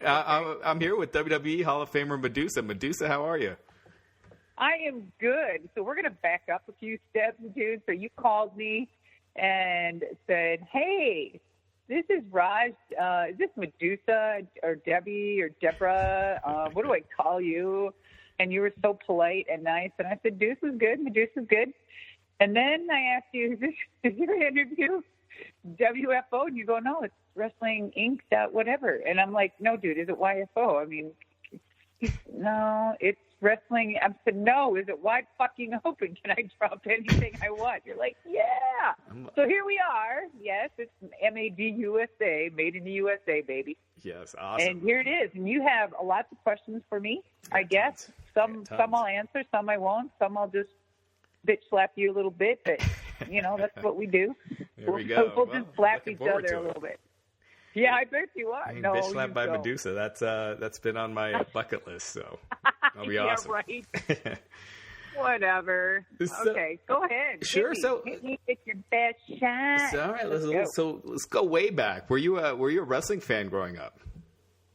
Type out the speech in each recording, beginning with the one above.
I'm here with WWE Hall of Famer Medusa. Medusa, how are you? I am good. So we're going to back up a few steps, dude. So you called me and said, hey, this is Raj. Is this Medusa or Debbie or Deborah? What do I call you? And you were so polite and nice. And I said, Deuce is good. Medusa's good. And then I asked you, is your interview WFO? And you go, no, it's Wrestling Inc. Whatever. And I'm like, no, dude, is it YFO? I mean, no, it's Wrestling. I said, no, is it wide fucking open? Can I drop anything I want? You're like, yeah. So here we are. Yes, it's MAD-USA, made in the USA, baby. Yes, awesome. And here it is. And you have lots of questions for me, I guess. Some I'll answer, some I won't. Some I'll just bitch slap you a little bit, but, that's what we do. There we go. We'll just slap each other a little bit. Yeah, I bet you are. No, bitch slapped by Medusa. That's been on my bucket list, so that'll be awesome. Yeah, right. Whatever. Okay, go ahead. Sure. Hit me with your best shot. All right. Let's go way back. Were you a wrestling fan growing up?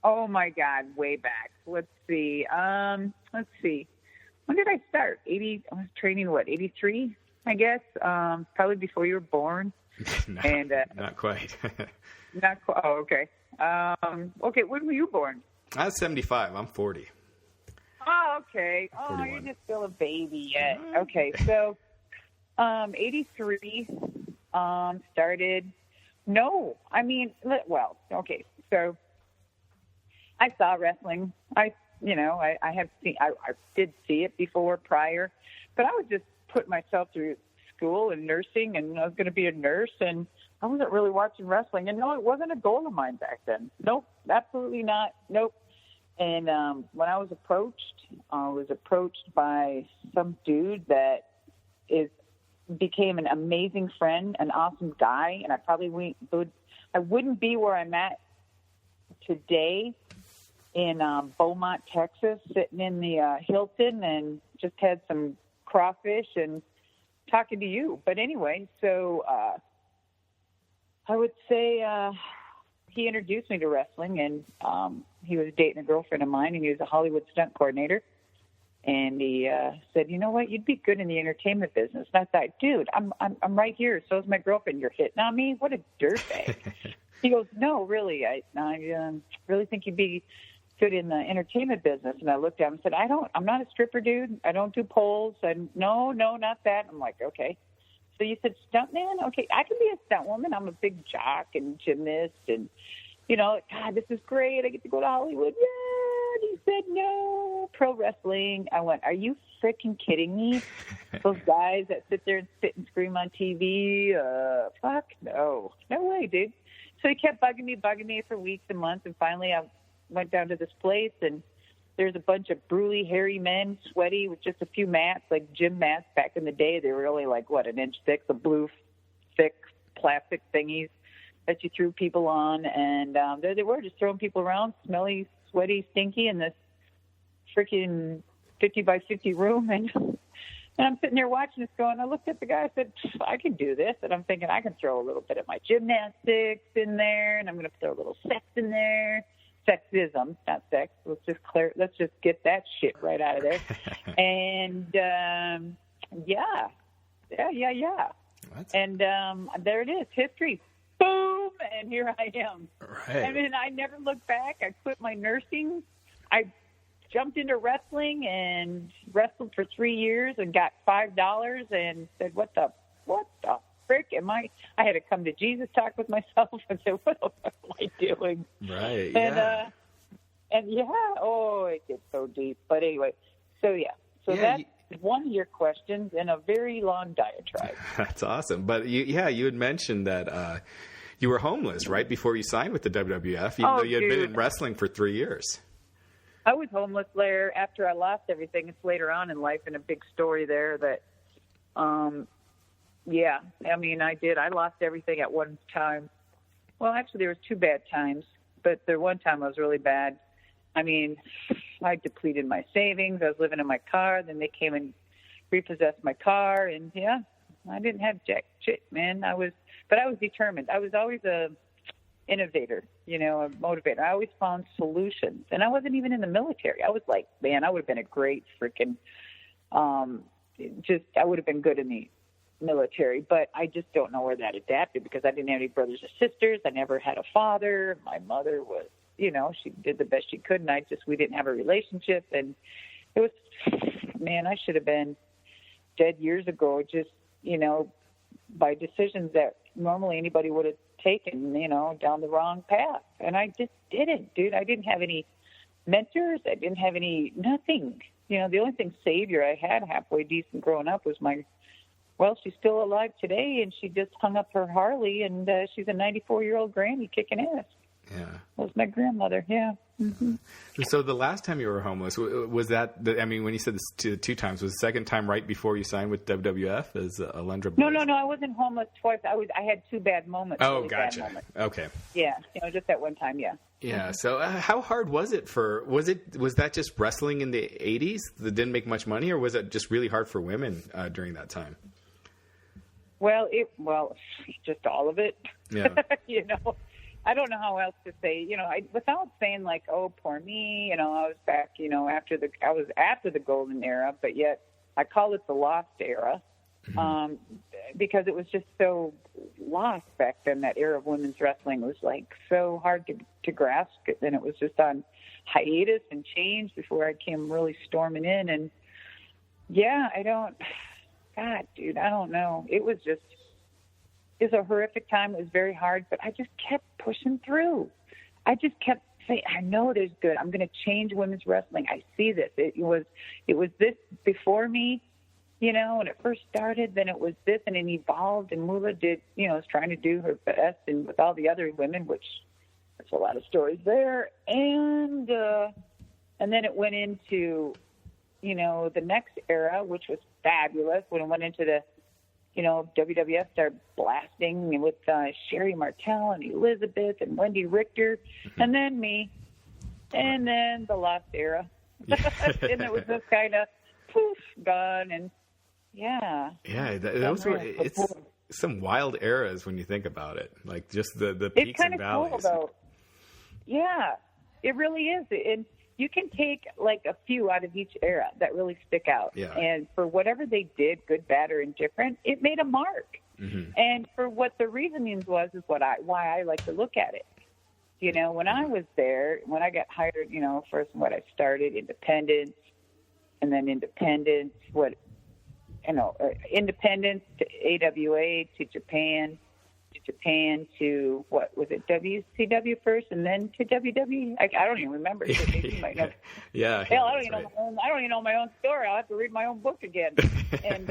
Oh my God, way back. Let's see. When did I start? I was training, 83, I guess? Probably before you were born. No, and not quite. Not quite. Oh, okay. Okay, when were you born? I was 75. I'm 40. Oh, okay. Oh, 41. you're just still a baby yet. Okay, so 83 started. No, I mean, okay. So I saw wrestling. I did see it before, prior, but I was just putting myself through school and nursing, and I was going to be a nurse, and I wasn't really watching wrestling. And no, it wasn't a goal of mine back then. Nope, absolutely not. Nope. And when I was approached by some dude that became an amazing friend, an awesome guy, and I wouldn't be where I'm at today in Beaumont, Texas, sitting in the Hilton and just had some crawfish and talking to you. But anyway, so I would say he introduced me to wrestling, and he was dating a girlfriend of mine, and he was a Hollywood stunt coordinator. And he said, you know what, you'd be good in the entertainment business. And I thought, dude, I'm right here. So is my girlfriend. You're hitting on me? What a dirtbag. He goes, no, really, I really think you'd be good in the entertainment business. And I looked at him and said, I'm not a stripper, dude. I don't do poles. No, not that. I'm like, okay. So you said stuntman? Okay, I can be a stunt woman. I'm a big jock and gymnast, and God, this is great. I get to go to Hollywood. Yeah. And he said, no, pro wrestling. I went, are you freaking kidding me? Those guys that sit there and spit and scream on TV. Fuck no way, dude. So he kept bugging me for weeks and months, and finally I went down to this place, and there's a bunch of brutally hairy men, sweaty, with just a few mats, like gym mats. Back in the day, they were only like, an inch thick, the blue, thick plastic thingies that you threw people on. And there they were, just throwing people around, smelly, sweaty, stinky, in this freaking 50 by 50 room. And I'm sitting there watching this going, I looked at the guy, I said, I can do this. And I'm thinking, I can throw a little bit of my gymnastics in there, and I'm going to throw a little sex in there. Sexism, not sex. Let's just get that shit right out of there. And yeah. And there it is, history. Boom, and here I am. Right. I mean, I never looked back. I quit my nursing. I jumped into wrestling and wrestled for 3 years and got $5 and said, what the frick am I had to come to Jesus talk with myself and say, what the fuck am I doing? Right. And it gets so deep. But anyway, so that's one of your questions in a very long diatribe. That's awesome. But you had mentioned that you were homeless right before you signed with the WWF, even though you had been in wrestling for 3 years. I was homeless there after I lost everything. It's later on in life, and a big story there that yeah, I mean, I did. I lost everything at one time. Well, actually, there was 2 bad times, but the one time I was really bad. I mean, I depleted my savings. I was living in my car. Then they came and repossessed my car, and I didn't have jack shit, man. I was determined. I was always innovator, a motivator. I always found solutions. And I wasn't even in the military. I was like, man, I would have been a great freaking, I would have been good in the military. But I just don't know where that adapted because I didn't have any brothers or sisters. I never had a father. My mother was, she did the best she could. And we didn't have a relationship. And it was, man, I should have been dead years ago, just, by decisions that normally anybody would have taken, down the wrong path. And I just didn't, dude. I didn't have any mentors. I didn't have nothing. The only thing savior I had halfway decent growing up was she's still alive today, and she just hung up her Harley, and she's a 94-year-old granny kicking ass. Yeah. That was my grandmother, yeah. Mm-hmm. So the last time you were homeless, was that, when you said this two times, was the second time right before you signed with WWF as Alundra Blayze? No, I wasn't homeless twice. I had two bad moments. Oh, really gotcha. Bad moments. Okay. Yeah, just that one time, yeah. Yeah, mm-hmm. So how hard was it was that just wrestling in the 80s that didn't make much money, or was it just really hard for women during that time? Well, just all of it. Yeah. I don't know how else to say, without saying like, oh, poor me, I was back, after the golden era, but yet I call it the lost era, because it was just so lost back then. That era of women's wrestling was like so hard to grasp, and it was just on hiatus and change before I came really storming in. And yeah, God, dude, I don't know. It was a horrific time. It was very hard, but I just kept pushing through. I just kept saying, I know there's good. I'm going to change women's wrestling. I see this. It was this before me, when it first started, then it was this, and it evolved, and Moolah was trying to do her best, and with all the other women, which there's a lot of stories there. And then it went into, the next era, which was fabulous, when it went into the, WWF started blasting with Sherry Martel and Elizabeth and Wendy Richter, and then me, and then the lost era. And it was just kind of poof, gone, and yeah. Yeah, it's some wild eras when you think about it, like just the peaks and valleys. Cool though. Yeah, it really is. And you can take like a few out of each era that really stick out. Yeah. And for whatever they did, good, bad, or indifferent, it made a mark. Mm-hmm. And for what the reasonings was is why I like to look at it. When I was there, when I got hired, first what I started, Independence, and then Independence, Independence to AWA to Japan to, what was it, WCW first, and then to WWE? I don't even remember. So maybe you might know. Yeah. Hell, I don't even know my own story. I'll have to read my own book again. And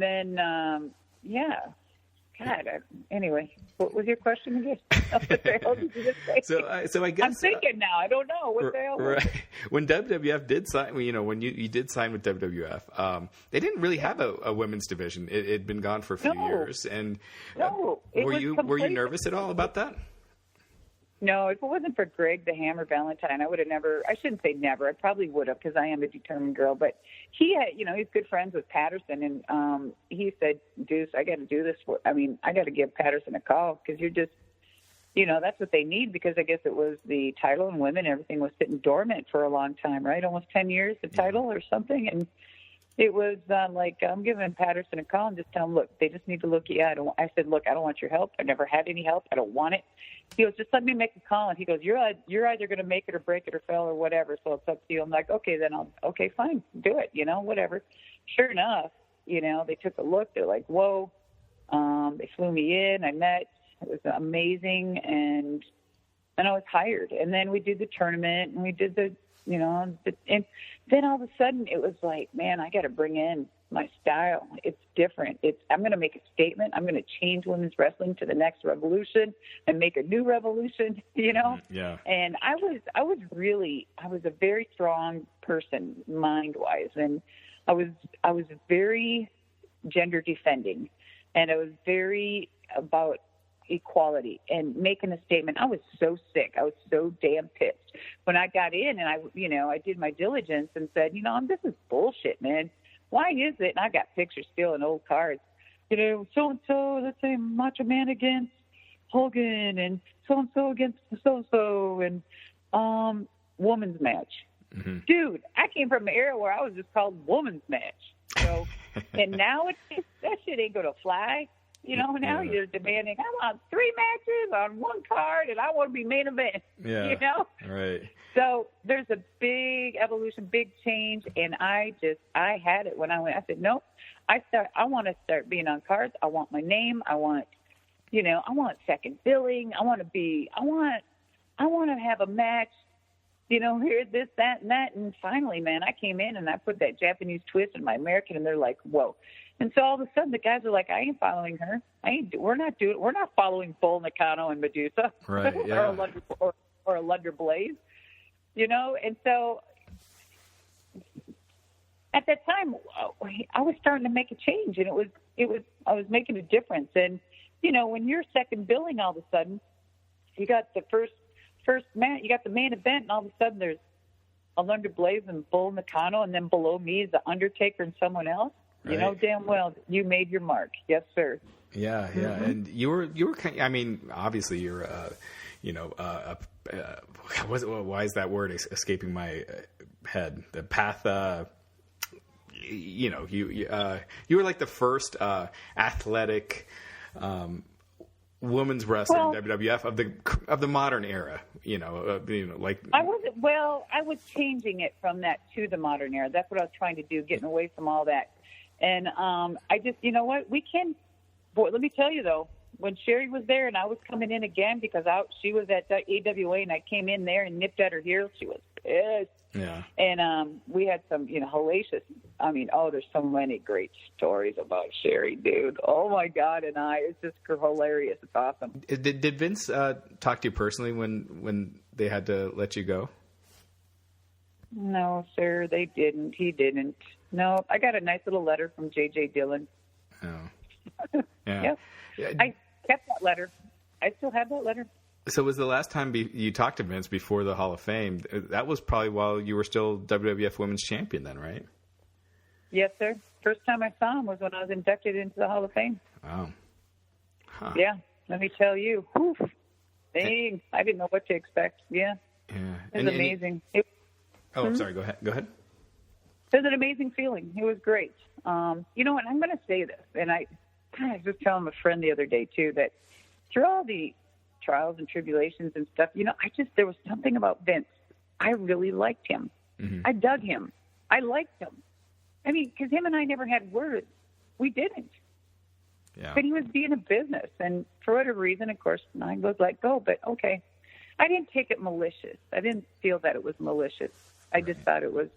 then, yeah. God. Anyway, what was your question again? What the hell did you just say? So I guess I'm thinking now. I don't know what the hell. Right. When WWF did sign, when you did sign with WWF, they didn't really have a women's division. It had been gone for a few years. And were you nervous at all about that? No, if it wasn't for Greg the Hammer Valentine, I would have never. I shouldn't say never. I probably would have, because I am a determined girl. But he had, he's good friends with Patterson, and he said, "Deuce, I got to do this. I got to give Patterson a call, because you're just, that's what they need." Because I guess it was the title and women, everything was sitting dormant for a long time, right? Almost 10 years, the title or something, and it was I'm giving Patterson a call and just tell him, look, they just need to look at you. I said, look, I don't want your help. I never had any help. I don't want it. He goes, just let me make a call. And he goes, you're either going to make it or break it or fail or whatever. So it's up to you. I'm like, okay, then okay, fine, do it. Whatever. Sure enough, they took a look. They're like, whoa. They flew me in. I met. It was amazing, and I was hired. And then we did the tournament, and we did and then all of a sudden it was like, man, I got to bring in my style. It's different. I'm going to make a statement. I'm going to change women's wrestling to the next revolution and make a new revolution, Yeah. And I was a very strong person mind-wise, and I was very gender defending, and I was very about equality and making a statement. I was so sick. I was so damn pissed when I got in, and I did my diligence and said, this is bullshit, man. Why is it? And I got pictures still and old cards. so-and-so, let's say Macho Man against Hogan and so-and-so against so-and-so and woman's match. Mm-hmm. Dude, I came from an era where I was just called woman's match. So, and now that shit ain't going to fly. Now you're demanding, I want 3 matches on one card, and I want to be main event. Yeah. Right. So there's a big evolution, big change, and I had it when I went. I said, nope. I want to start being on cards. I want my name. I want second billing. I want to have a match. Here, this, that, and that. And finally, man, I came in and I put that Japanese twist in my American, and they're like, whoa. And so all of a sudden, the guys are like, I ain't following her. We're not following Bull Nakano and Medusa, right? Yeah. or Alundra Blayze, And so at that time, I was starting to make a change, and I was making a difference. And when you're second billing, all of a sudden, you got the first man, you got the main event, and all of a sudden there's Alundra Blayze and Bull Nakano, and then below me is the Undertaker and someone else. Right. You know damn well you made your mark. Yes, sir. Yeah, yeah. Mm-hmm. And you were kind of, I mean, obviously you're, why is that word escaping my head? The path, you were like the first athletic women's wrestling WWF of the modern era. Like I wasn't. Well, I was changing it from that to the modern era. That's what I was trying to do, getting away from all that. And I just, let me tell you though, when Sherry was there and I was coming in again because she was at AWA and I came in there and nipped at her heels, she was pissed. Yeah. And we had some, hellacious. There's so many great stories about Sherry, dude. Oh my God, it's just hilarious. It's awesome. Did Vince talk to you personally when they had to let you go? No, sir, they didn't. He didn't. No, I got a nice little letter from J.J. Dillon. Oh. Yeah. Yep. I kept that letter. I still have that letter. So was the last time you talked to Vince before the Hall of Fame? That was probably while you were still WWF Women's Champion then, right? Yes, sir. First time I saw him was when I was inducted into the Hall of Fame. Wow. Huh. Yeah, let me tell you. Oof. Dang, I didn't know what to expect. Yeah. Yeah. It was amazing. I'm sorry. Go ahead. It was an amazing feeling. It was great. And I'm going to say this, and I was just telling a friend the other day, too, that through all the trials and tribulations and stuff, there was something about Vince. I really liked him. Mm-hmm. I dug him. I liked him. Because him and I never had words. We didn't. Yeah. But he was being a business. And for whatever reason, of course, I was let go. But, okay. I didn't take it malicious. I didn't feel that it was malicious. I just thought it was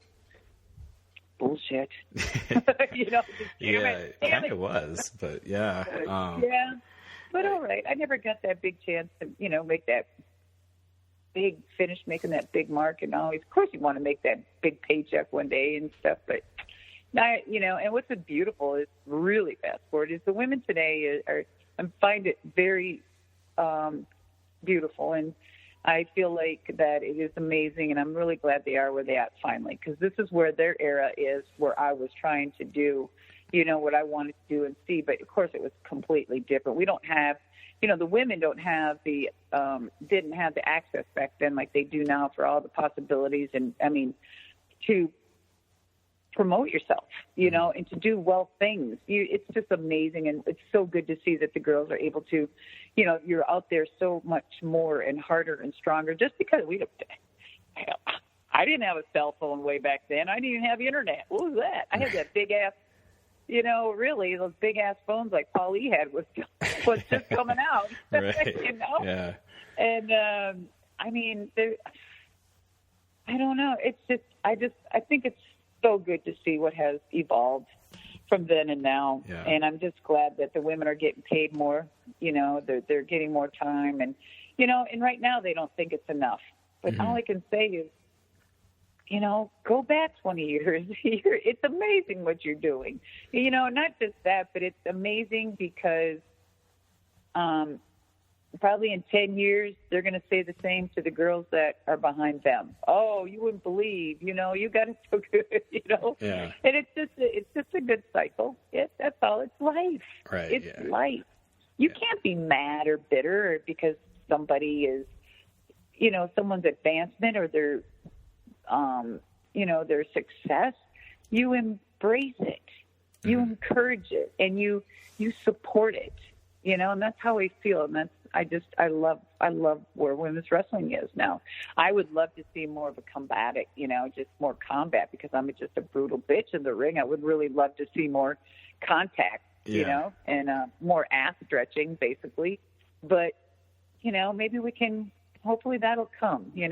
bullshit. It kind of was, but yeah. Yeah. But all right. I never got that big chance to, make that big finish, making that big mark. And always, of course, you want to make that big paycheck one day and stuff. But, and what's beautiful is really fast forward is the women today I find it very beautiful. And I feel like that it is amazing, and I'm really glad they are where they are finally, because this is where their era is, where I was trying to do, what I wanted to do and see. But, of course, it was completely different. We don't have, the women don't have didn't have the access back then like they do now for all the possibilities and, to promote yourself, and to do things. It's just amazing, and it's so good to see that the girls are able to, you're out there so much more and harder and stronger. Just because I didn't have a cell phone way back then. I didn't even have internet. What was that? I had that big ass, really those big ass phones like Paul E had was just coming out. Right. Yeah. And I don't know. It's just I think it's so good to see what has evolved from then and now. Yeah. And I'm just glad that the women are getting paid more, they're getting more time and, and right now they don't think it's enough, but all I can say is, go back 20 years. It's amazing what you're doing, not just that, but it's amazing because, probably in 10 years, they're going to say the same to the girls that are behind them. Oh, you wouldn't believe, you got it so good, Yeah. And it's just a good cycle. That's all. It's life. Right. life. You can't be mad or bitter because somebody is, someone's advancement or their, their success. You embrace it. You encourage it, and you support it, and that's how I feel. And I love where women's wrestling is now. I would love to see more of a combatic, just more combat, because I'm just a brutal bitch in the ring. I would really love to see more contact, and more ass stretching, basically. But, maybe we can, hopefully that'll come, I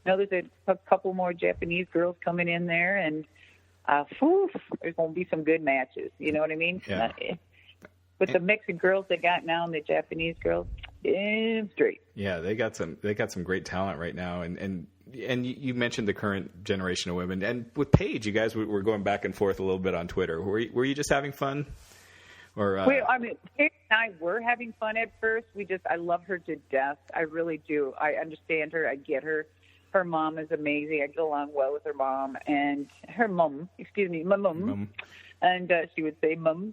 know there's a couple more Japanese girls coming in there, and there's going to be some good matches. You know what I mean? Yeah. With the mix of girls they got now and the Japanese girls, it's great. Yeah, they got some great talent right now, and you mentioned the current generation of women, and with Paige, you guys were going back and forth a little bit on Twitter. Were you just having fun? Or Paige and I were having fun at first. I love her to death. I really do. I understand her. I get her. Her mom is amazing. I get along well with her mom and her mom. Excuse me, my mom. And she would say mum.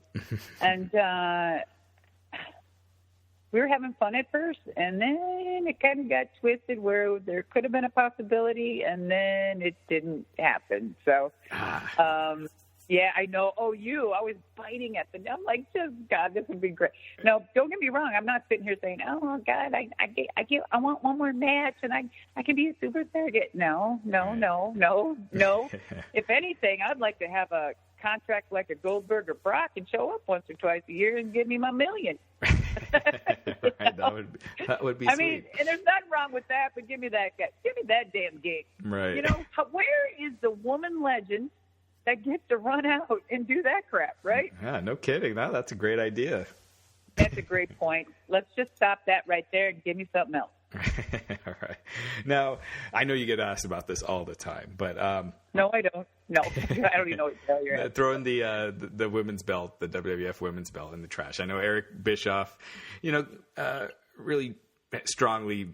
And we were having fun at first, and then it kind of got twisted where there could have been a possibility, and then it didn't happen. So, yeah, I know. Oh, I was biting at I'm like, just God, this would be great. No, don't get me wrong. I'm not sitting here saying, oh God, I want one more match and I can be a superstar. No. If anything, I'd like to have a contract like a Goldberg or Brock and show up once or twice a year and give me my $1 million. Right, that would be. I sweet. mean, and there's nothing wrong with that, but give me that damn gig. Right. Where is the woman legend that gets to run out and do that crap, right? Yeah, no kidding. That's a great idea. That's a great point. Let's just stop that right there and give me something else. All right. Now, I know you get asked about this all the time, but no, I don't. No, I don't even know what to tell you. Throwing the women's belt, the WWF women's belt, in the trash. I know Eric Bischoff, really strongly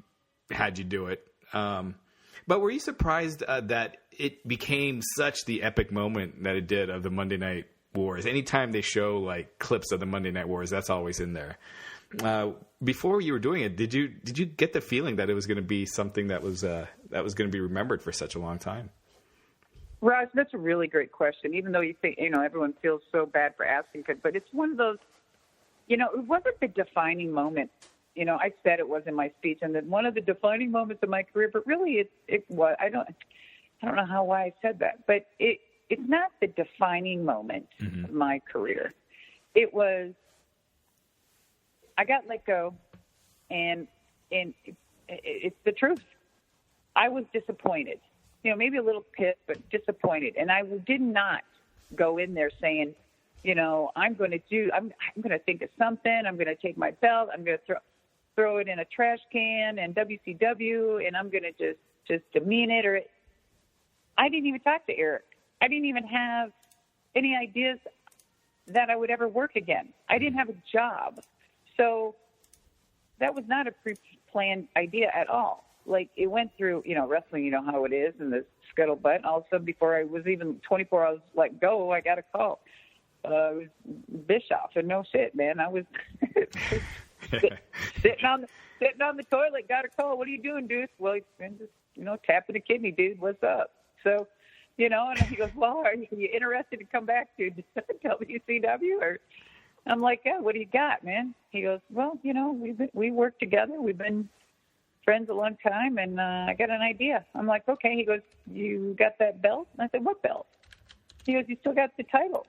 had you do it. But were you surprised that it became such the epic moment that it did of the Monday Night Wars? Anytime they show like clips of the Monday Night Wars, that's always in there. Before you were doing it, did you get the feeling that it was going to be something that was going to be remembered for such a long time? Raj, that's a really great question. Even though you think everyone feels so bad for asking it, but it's one of those. It wasn't the defining moment. I said it was in my speech, and then one of the defining moments of my career. But really, it was. I don't know why I said that, but it's not the defining moment of my career. It was. I got let go, and it's the truth. I was disappointed. Maybe a little pissed, but disappointed. And I did not go in there saying, I'm going to think of something. I'm going to take my belt. I'm going to throw it in a trash can and WCW, and I'm going to just demean it. Or I didn't even talk to Eric. I didn't even have any ideas that I would ever work again. I didn't have a job. So that was not a pre-planned idea at all. Like, it went through, wrestling, how it is, and the scuttlebutt. All of a sudden, before I was even 24 hours let go, I got a call. It was Bischoff, and no shit, man. I was sitting on the toilet, got a call. What are you doing, dude? Well, I'm just, tapping a kidney, dude. What's up? So, and he goes, well, are you interested to come back to WCW? Or I'm like, yeah, what do you got, man? He goes, well, we work together. We've been friends a long time, and I got an idea. I'm like, okay. He goes, you got that belt? And I said, what belt? He goes, you still got the title,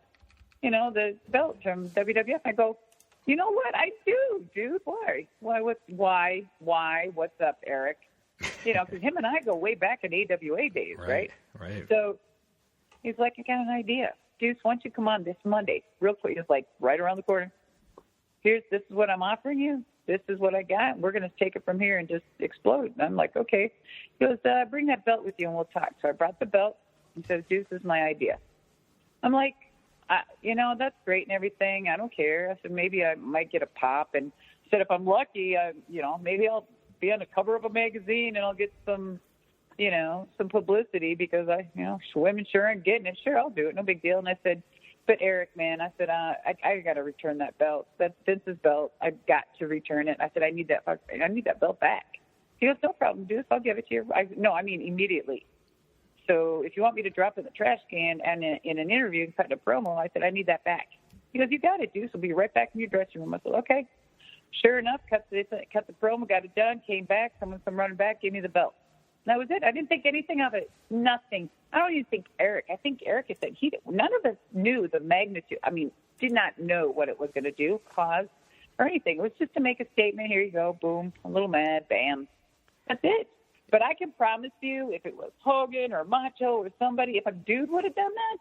the belt from WWF. I go, you know what? I do, dude. Why? What's up, Eric? Because him and I go way back in AWA days, right? Right. So he's like, I got an idea. Dude, why don't you come on this Monday real quick? It's like right around the corner. This is what I'm offering you. This is what I got. We're going to take it from here and just explode. And I'm like, okay. He goes, bring that belt with you and we'll talk. So I brought the belt. He says, Deuce, this is my idea. I'm like, that's great and everything. I don't care. I said, maybe I might get a pop. And I said, if I'm lucky, maybe I'll be on the cover of a magazine and I'll get some publicity because women sure aren't getting it. Sure, I'll do it. No big deal. And I said, But Eric, man, I said, I got to return that belt. That's Vince's belt. I've got to return it. I said, I need that belt back. He goes, no problem, Deuce. I'll give it to you. Immediately. So if you want me to drop it in the trash can and in an interview and cut a promo, I said, I need that back. He goes, you got it, Deuce. I'll be right back in your dressing room. I said, okay. Sure enough, cut the promo, got it done, came back, someone come running back, gave me the belt. And that was it. I didn't think anything of it. Nothing. I don't even think Eric. I think Eric has said none of us knew the magnitude. I mean, did not know what it was going to do, cause, or anything. It was just to make a statement. Here you go. Boom. A little mad. Bam. That's it. But I can promise you, if it was Hogan or Macho or somebody, if a dude would have done that,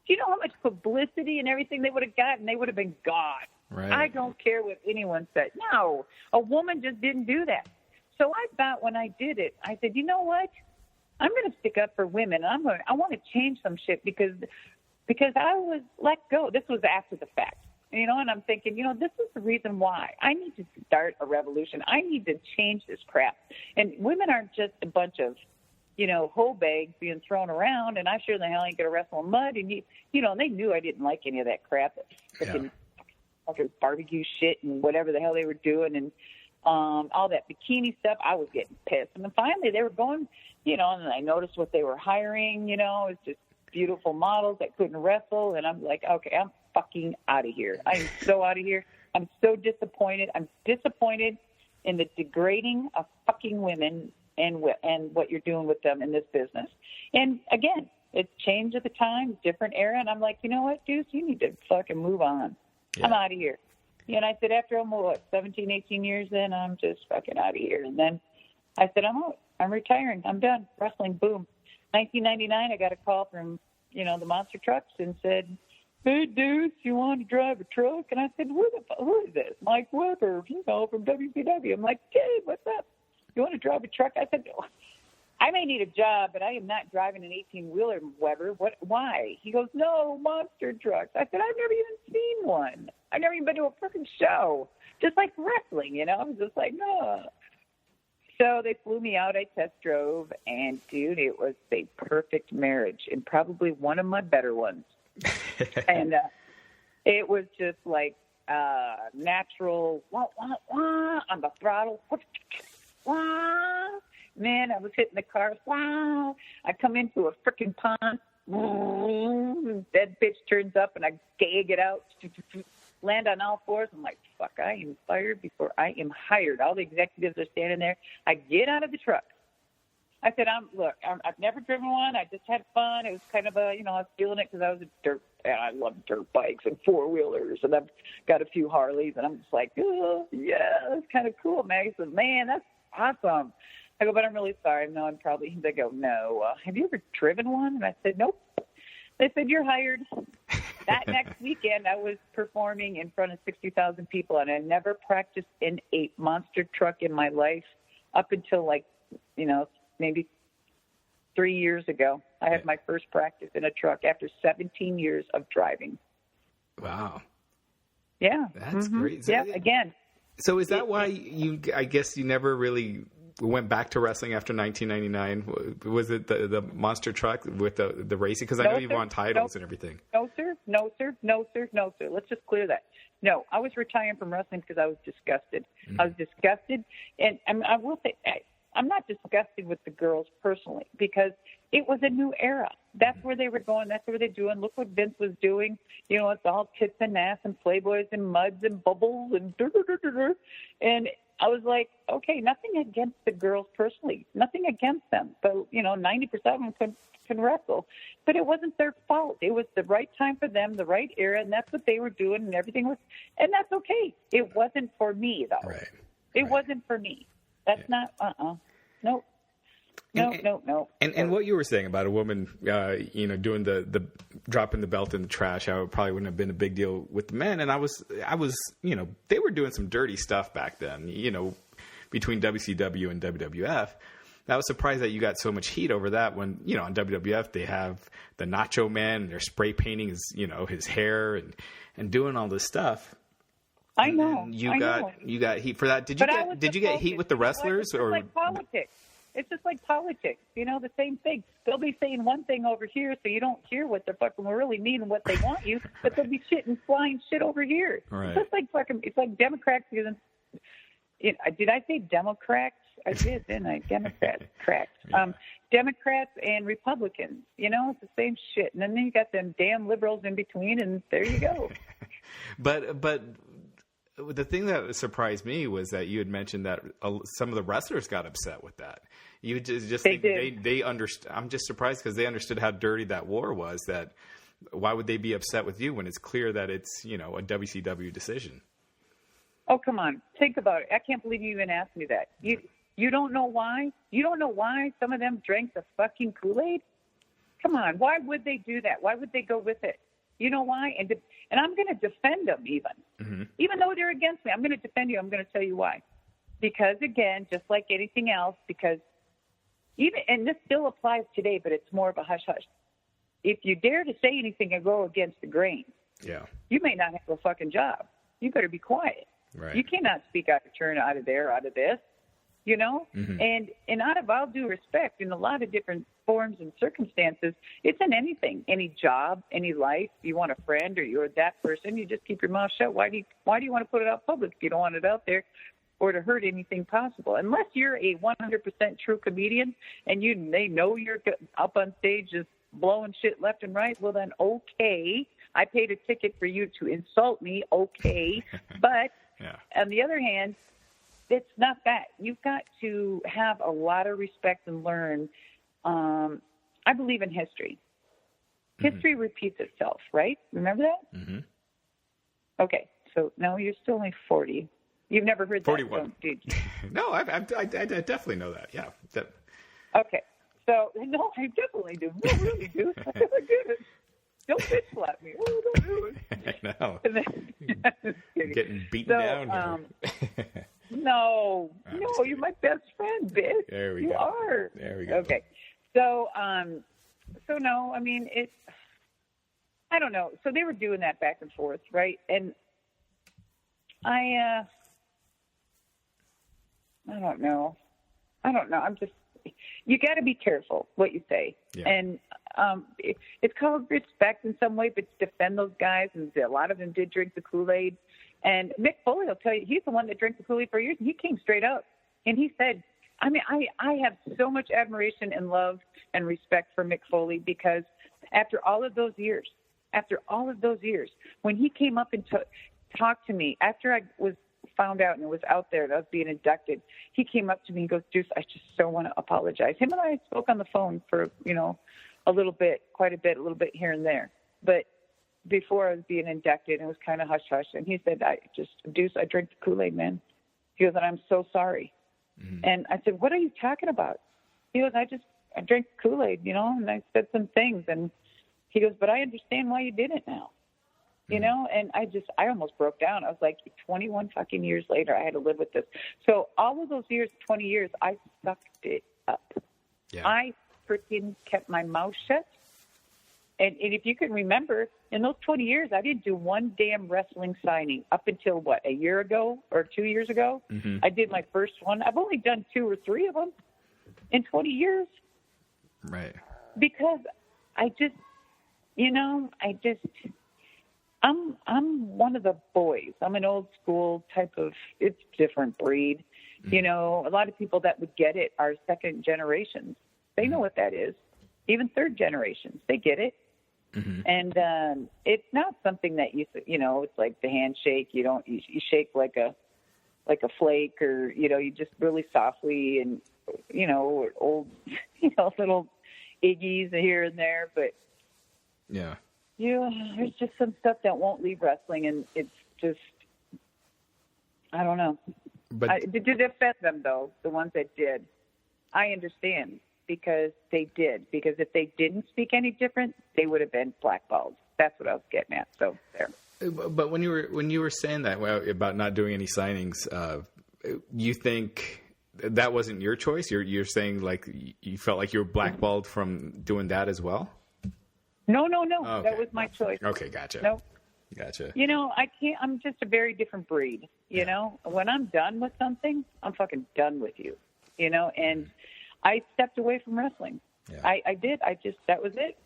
do you know how much publicity and everything they would have gotten? They would have been gone. Right. I don't care what anyone said. No, a woman just didn't do that. So I thought when I did it, I said, you know what? I'm going to stick up for women. I want to change some shit because I was let go. This was after the fact, and I'm thinking, this is the reason why I need to start a revolution. I need to change this crap. And women aren't just a bunch of, hoe bags being thrown around. And I sure the hell ain't going to wrestle in mud. And they knew I didn't like any of that crap, freaking fucking barbecue shit and whatever the hell they were doing, and all that bikini stuff. I was getting pissed. And then finally they were going, and I noticed what they were hiring, it was just beautiful models that couldn't wrestle. And I'm like, okay, I'm fucking out of here. I'm so out of here. I'm so disappointed. I'm disappointed in the degrading of fucking women and what you're doing with them in this business. And again, it's change of the time, different era. And I'm like, you know what, Deuce, you need to fucking move on. Yeah. I'm out of here. And I said, after almost 17, 18 years, then I'm just fucking out of here. And then I said, I'm out. I'm retiring. I'm done. Wrestling, boom. 1999, I got a call from, the monster trucks and said, hey, Deuce, you want to drive a truck? And I said, who is this? Mike Weber, from WCW. I'm like, hey, what's up? You want to drive a truck? I said, I may need a job, but I am not driving an 18-wheeler, Weber. What? Why? He goes, no, monster trucks. I said, I've never even seen one. I've never even been to a freaking show. Just like wrestling, I was just like, no. So they flew me out. I test drove, and, dude, it was a perfect marriage and probably one of my better ones. And it was just like natural on the throttle. Man, I was hitting the cars. Wow. I come into a freaking pond. That bitch turns up, and I gag it out. Land on all fours. I'm like, fuck, I am fired before I am hired. All the executives are standing there. I get out of the truck. I said, I've never driven one. I just had fun. It was kind of I was feeling it because I was I love dirt bikes and four-wheelers, and I've got a few Harleys, and I'm just like, oh, yeah, that's kind of cool, man. He said, man, that's awesome. I go, but I'm really sorry. No, they go, no. Have you ever driven one? And I said, nope. They said, you're hired. That next weekend, I was performing in front of 60,000 people, and I never practiced in a monster truck in my life up until, maybe 3 years ago. I had my first practice in a truck after 17 years of driving. Wow. Yeah. That's great. Yeah, again. So is that why I guess you never really went back to wrestling after 1999? Was it the monster truck with the racing? Because I know you won titles and everything. No, sir. Let's just clear that. No, I was retiring from wrestling because I was disgusted. Mm-hmm. I was disgusted. And I will say, I'm not disgusted with the girls personally because it was a new era. That's where they were going. That's what they're doing. Look what Vince was doing. It's all tits and ass and Playboys and muds and bubbles and and I was like, okay, nothing against the girls personally, nothing against them. But 90% of them can wrestle, but it wasn't their fault. It was the right time for them, the right era, and that's what they were doing, and everything was, and that's okay. It wasn't for me though. Right. It wasn't for me. That's not. Nope. No. And what you were saying about a woman, doing the dropping the belt in the trash, how it probably wouldn't have been a big deal with the men. And I was, they were doing some dirty stuff back then, between WCW and WWF. I was surprised that you got so much heat over that when, on WWF they have the Nacho Man and they're spray painting his hair and doing all this stuff. I know. You got heat for that. Did you get heat with the wrestlers or like politics? It's just like politics, the same thing. They'll be saying one thing over here, so you don't hear what they're fucking really mean and what they want you, but they'll be flying shit over here. Right. It's just like it's like Democrats. Did I say Democrats? I did, didn't I? Democrats, correct. Yeah. Democrats and Republicans, it's the same shit. And then you got them damn liberals in between, and there you go. But the thing that surprised me was that you had mentioned that some of the wrestlers got upset with that. You just they think did. They understand. I'm just surprised because they understood how dirty that war was. That why would they be upset with you when it's clear that it's a WCW decision? Oh, come on. Think about it. I can't believe you even asked me that. You don't know why? You don't know why some of them drank the fucking Kool-Aid? Come on. Why would they do that? Why would they go with it? You know why? And I'm going to defend them even. Mm-hmm. Even though they're against me, I'm going to defend you. I'm going to tell you why. Because, again, just like anything else, and this still applies today, but it's more of a hush-hush. If you dare to say anything and go against the grain, you may not have a fucking job. You better be quiet. Right. You cannot speak out of turn, out of there, out of this, Mm-hmm. And out of all due respect, in a lot of different forms and circumstances, it's in anything, any job, any life. You want a friend or you're that person, you just keep your mouth shut. Why do you want to put it out public if you don't want it out there or to hurt anything possible? Unless you're a 100% true comedian and they know you're up on stage just blowing shit left and right, well then, okay, I paid a ticket for you to insult me, okay. But on the other hand, it's not that. You've got to have a lot of respect and learn. I believe in history. Mm-hmm. History repeats itself, right? Remember that? Mm-hmm. Okay, so no, you're still only 40. You've never heard 41. that, did you? No, I definitely know that. Yeah. Okay, so no, I definitely do. I really do. I do. Don't bitch slap me. Oh, don't do it. I know. Getting beaten down here. No, you're my best friend, bitch. There we go. You are. There we go. Okay. So no, I mean, I don't know. So they were doing that back and forth, right? And I don't know. I'm just, you got to be careful what you say. Yeah. And it's called respect in some way, but defend those guys. And a lot of them did drink the Kool-Aid. And Mick Foley will tell you, he's the one that drank the Kool-Aid for years. And he came straight up. And he said, I have so much admiration and love and respect for Mick Foley because after all of those years, when he came up and talked to me, after I was found out and it was out there and I was being inducted, he came up to me and goes, Deuce, I just so want to apologize. Him and I spoke on the phone for, a little bit here and there. But before I was being inducted, it was kind of hush-hush. And he said, Deuce, I drank the Kool-Aid, man. He goes, and I'm so sorry. Mm-hmm. And I said, what are you talking about? He goes, I drank the Kool-Aid, and I said some things. And he goes, but I understand why you did it now. And I almost broke down. I was like, 21 fucking years later, I had to live with this. So all of those years, 20 years, I sucked it up. Yeah. I freaking kept my mouth shut. And if you can remember, in those 20 years, I didn't do one damn wrestling signing up until, a year ago or 2 years ago? Mm-hmm. I did my first one. I've only done 2 or 3 of them in 20 years. Right. Because I'm one of the boys. I'm an old school type of, it's different breed. Mm-hmm. A lot of people that would get it are second generations. They know what that is. Even third generations, they get it. Mm-hmm. And it's not something that it's like the handshake. You shake like a flake, or you just really softly and old little iggies here and there. But yeah, there's just some stuff that won't leave wrestling, and it's just I don't know. But to defend them though, the ones that did, I understand. Because they did. Because if they didn't speak any different, they would have been blackballed. That's what I was getting at. So there. But when you were saying that about not doing any signings, you think that wasn't your choice? You're saying like you felt like you were blackballed from doing that as well? No. Okay. That was my choice. Okay, gotcha. No. Gotcha. I can't. I'm just a very different breed. When I'm done with something, I'm fucking done with you. And I stepped away from wrestling. Yeah. I did. That was it.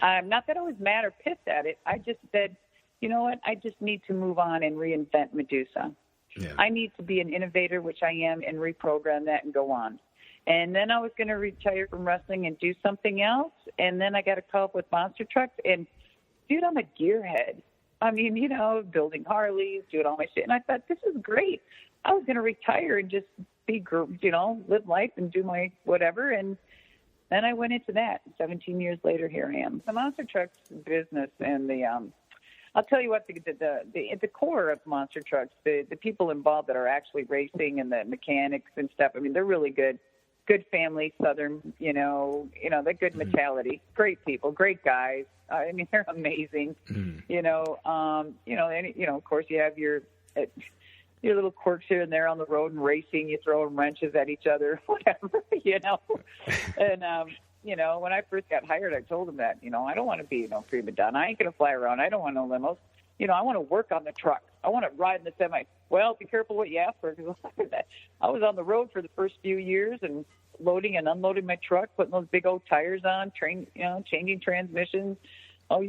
Not that I was mad or pissed at it. I just said, you know what? I just need to move on and reinvent Medusa. Yeah. I need to be an innovator, which I am, and reprogram that and go on. And then I was going to retire from wrestling and do something else. And then I got a call up with monster trucks. And, dude, I'm a gearhead. I mean, you know, building Harleys, doing all my shit. And I thought, this is great. I was going to retire and just be, you know, live life and do my whatever. And then I went into that. 17 years later, here I am. The monster trucks business and the I'll tell you what, the core of monster trucks, the people involved that are actually racing and the mechanics and stuff, I mean, they're really good family, Southern, you know, they're good mentality, great people, great guys. I mean, they're amazing, and, of course you have your little quirks here and there on the road and racing, you throw wrenches at each other, whatever, you know, and, you know, when I first got hired, I told them that, you know, I don't want to be, prima donna. I ain't going to fly around. I don't want no limos. You know, I want to work on the truck. I want to ride in the semi. Well, be careful what you ask for, because I was on the road for the first few years and loading and unloading my truck, putting those big old tires on, changing transmissions. Oh,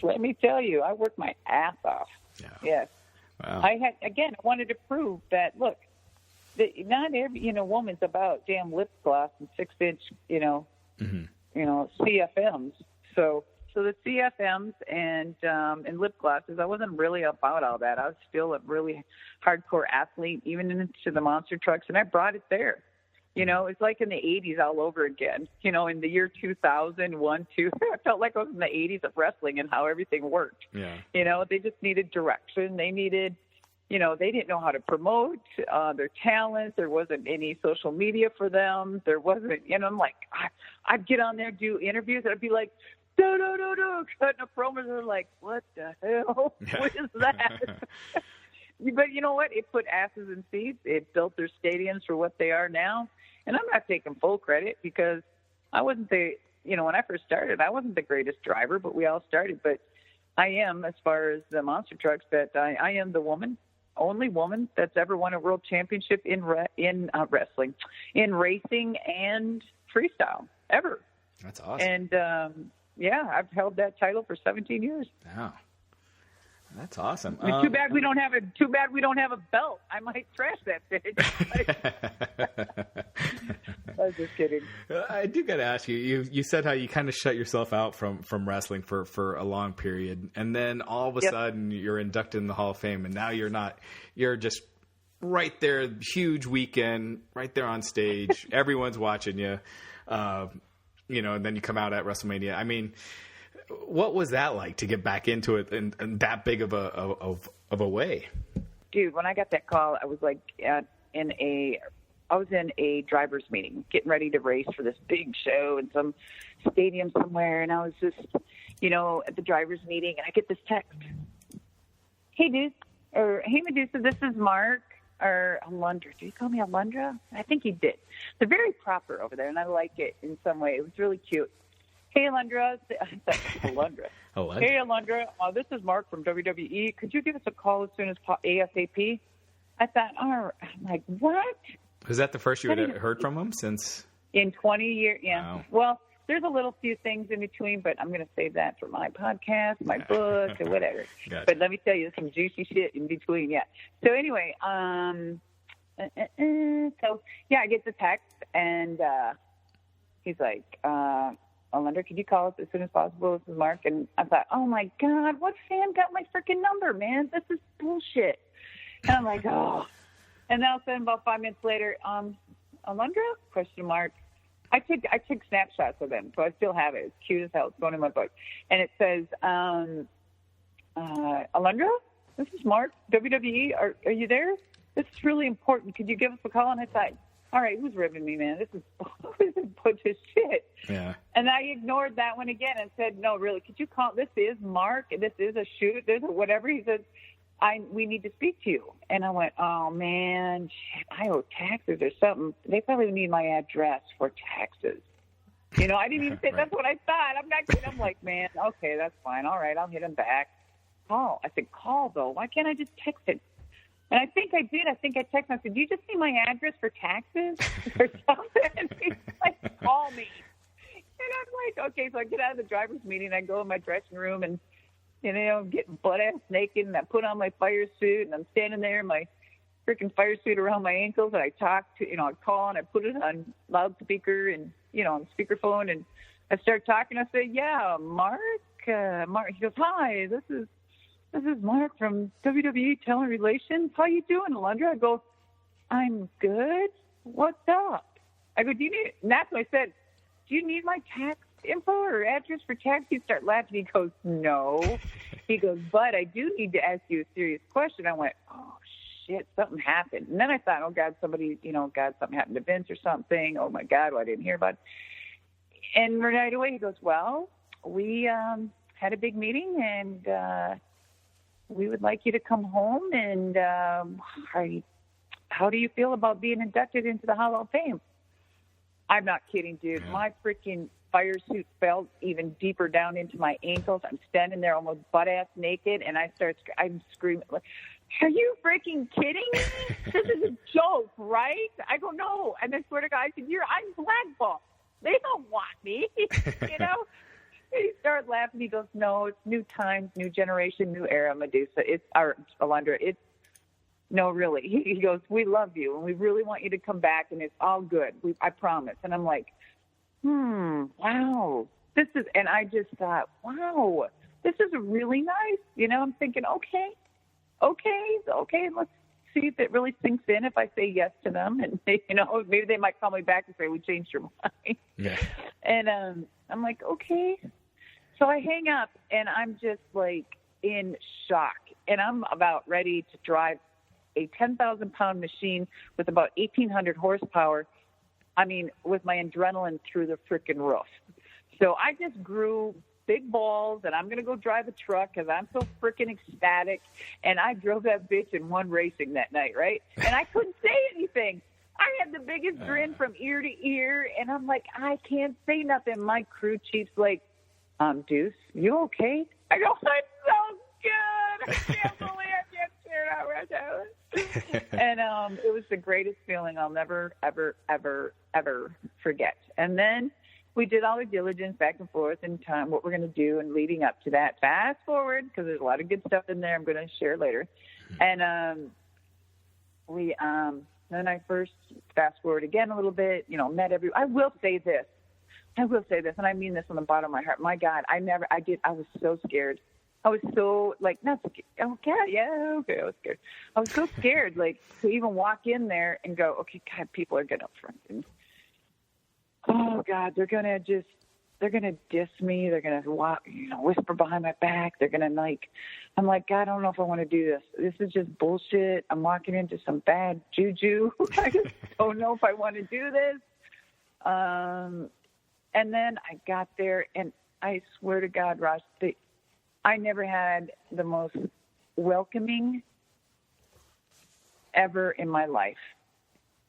let me tell you, I worked my ass off. Yeah. Yes. Wow. I wanted to prove that, look, not every, woman's about damn lip gloss and 6-inch, CFMs. So the CFMs and lip glosses, I wasn't really about all that. I was still a really hardcore athlete, even into the monster trucks, and I brought it there. It's like in the 80s all over again. In the year 2001, 2, I felt like I was in the 80s of wrestling and how everything worked. Yeah. They just needed direction. They needed, they didn't know how to promote their talent. There wasn't any social media for them. There wasn't, I'm like, I'd get on there, do interviews, and I'd be like, no, cutting a promo. They're like, what the hell? What is that? But you know what? It put asses in seats. It built their stadiums for what they are now. And I'm not taking full credit because I wasn't when I first started, I wasn't the greatest driver, but we all started. But I am, as far as the monster trucks, that I am the only woman that's ever won a world championship in wrestling, in racing and freestyle, ever. That's awesome. And, I've held that title for 17 years. Wow. That's awesome. Too bad we don't have a belt. I might trash that bitch. I was just kidding. I do got to ask you. You said how you kind of shut yourself out from wrestling for a long period, and then all of a sudden you're inducted in the Hall of Fame, and now you're not. You're just right there, huge weekend, right there on stage. Everyone's watching you. And then you come out at WrestleMania. I mean, what was that like to get back into it in that big of a way? Dude, when I got that call, I was like in a driver's meeting, getting ready to race for this big show in some stadium somewhere, and I was just, at the driver's meeting, and I get this text. Hey, dude, or hey, Medusa, this is Mark, or Alundra. Did he call me Alundra? I think he did. They're very proper over there, and I like it in some way. It was really cute. Hey, Alundra. Alundra. Hey, Alundra. This is Mark from WWE. Could you give us a call as soon as ASAP? I thought, I'm like, what? Was that the first you had heard from him since? In 20 years, yeah. Wow. Well, there's a few things in between, but I'm going to save that for my podcast, my book, or whatever. Gotcha. But let me tell you, some juicy shit in between, yeah. So anyway, I get the text, and he's like, Alundra, could you call us as soon as possible? This is Mark. And I thought, oh, my God, what fan got my freaking number, man? This is bullshit. And I'm like, oh. And then all of a sudden, about 5 minutes later, Alundra? Question mark. I took snapshots of them, so I still have it. It's cute as hell. It's going in my book. And it says, Alundra, this is Mark, WWE. Are you there? This is really important. Could you give us a call? And I thought, all right, who's ribbing me, man? This is a bunch of shit. Yeah. And I ignored that one again and said, no, really, could you call? This is Mark. This is a shoot. There's a whatever. He said, we need to speak to you. And I went, oh, man, shit, I owe taxes or something. They probably need my address for taxes. I didn't even say right. That's what I thought. I'm not kidding. I'm like, man, okay, that's fine. All right, I'll hit him back. Call. I said, call, though. Why can't I just text it? And I think I did. I think I texted him. I said, "Do you just need my address for taxes or something?" And he's like, "Call me." And I'm like, "Okay." So I get out of the driver's meeting. I go in my dressing room and, get butt-ass naked. And I put on my fire suit. And I'm standing there in my freaking fire suit around my ankles. And I talk to, I call and I put it on loudspeaker and, on speakerphone. And I start talking. I say, "Yeah, Mark." Mark. He goes, "Hi, this is Mark from WWE Talent Relations. How you doing, Alundra?" I go, "I'm good. What's up?" I go, "Do you need?" And that's what I said. "Do you need my tax info or address for tax?" He starts laughing. He goes, "No." He goes, "But I do need to ask you a serious question." I went, "Oh shit, something happened." And then I thought, "Oh God, something happened to Vince or something. Oh my God, I didn't hear about it." And right away he goes, "Well, we had a big meeting and we would like you to come home, and how do you feel about being inducted into the Hall of Fame?" I'm not kidding, dude. Yeah. My freaking fire suit fell even deeper down into my ankles. I'm standing there almost butt-ass naked, and I'm screaming, like, "Are you freaking kidding me? This is a joke, right?" I go, "No." And I swear to God, I said, "I'm blackballed. They don't want me." He started laughing. He goes, "No, it's new times, new generation, new era, Medusa. Alundra. No, really." He goes, "We love you, and we really want you to come back, and it's all good. I promise." And I'm like, wow. And I just thought, wow, this is really nice. I'm thinking, okay, let's see if it really sinks in if I say yes to them. And, maybe they might call me back and say, "We changed your mind." Yeah. And I'm like, okay. So I hang up, and I'm just, like, in shock. And I'm about ready to drive a 10,000-pound machine with about 1,800 horsepower, with my adrenaline through the freaking roof. So I just grew big balls, and I'm going to go drive a truck because I'm so freaking ecstatic. And I drove that bitch and won racing that night, right? And I couldn't say anything. I had the biggest grin from ear to ear, and I'm like, I can't say nothing. My crew chief's like, "Deuce, you okay?" I go, "I'm so good. I can't believe I can't share it out right now." And it was the greatest feeling I'll never, ever, ever, ever forget. And then we did all the diligence back and forth and time, what we're going to do, and leading up to that. Fast forward, because there's a lot of good stuff in there I'm going to share later. And then I first fast forward again a little bit, met I will say this, and I mean this from the bottom of my heart. My God, I was so scared. I was so, not scared. Oh, God, yeah, okay, I was scared. I was so scared, to even walk in there and go, okay, God, people are getting up front. And, oh, God, they're going to diss me. They're going to, whisper behind my back. They're going to, I'm like, God, I don't know if I want to do this. This is just bullshit. I'm walking into some bad juju. I just don't know if I want to do this. And then I got there, and I swear to God, Ross, I never had the most welcoming ever in my life.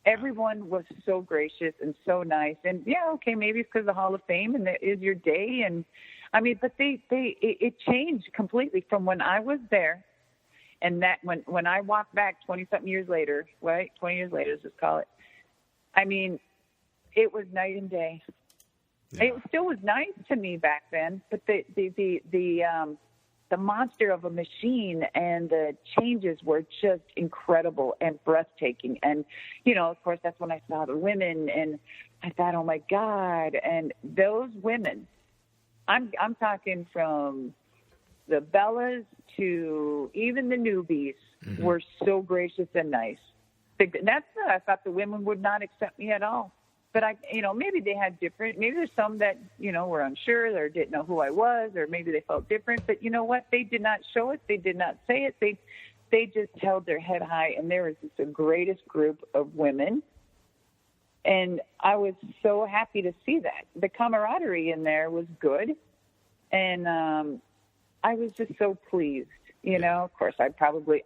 Everyone was so gracious and so nice. And yeah, okay, maybe it's because of the Hall of Fame and that is your day. And but it changed completely from when I was there. And that when I walked back 20-something years later, right? 20 years later, let's just call it. It was night and day. Yeah. It still was nice to me back then, but the monster of a machine and the changes were just incredible and breathtaking. And, of course, that's when I saw the women, and I thought, oh, my God. And those women, I'm talking from the Bellas to even the newbies, were so gracious and nice. I thought the women would not accept me at all. But maybe they had different, maybe there's some that, were unsure or didn't know who I was, or maybe they felt different. But you know what? They did not show it. They did not say it. They just held their head high. And there was just the greatest group of women. And I was so happy to see that. The camaraderie in there was good. And I was just so pleased. Of course, I probably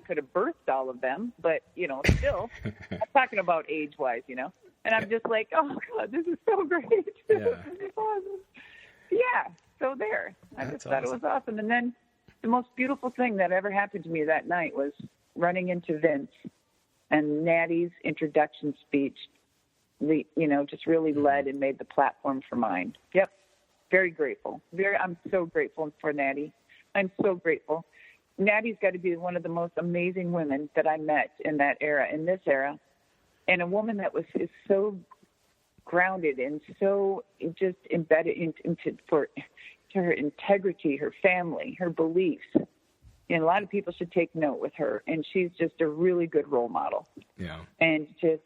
could have birthed all of them. But, still, I'm talking about age-wise, And I'm just like, oh, God, this is so great. Yeah. This is awesome. Yeah, so there. I just thought it was awesome. And then the most beautiful thing that ever happened to me that night was running into Vince and Natty's introduction speech, just really led and made the platform for mine. Yep. Very grateful. I'm so grateful for Natty. I'm so grateful. Natty's got to be one of the most amazing women that I met in that era, in this era, and a woman that is so grounded and so just embedded into her integrity, her family, her beliefs. And a lot of people should take note with her, and she's just a really good role model. Yeah. And just,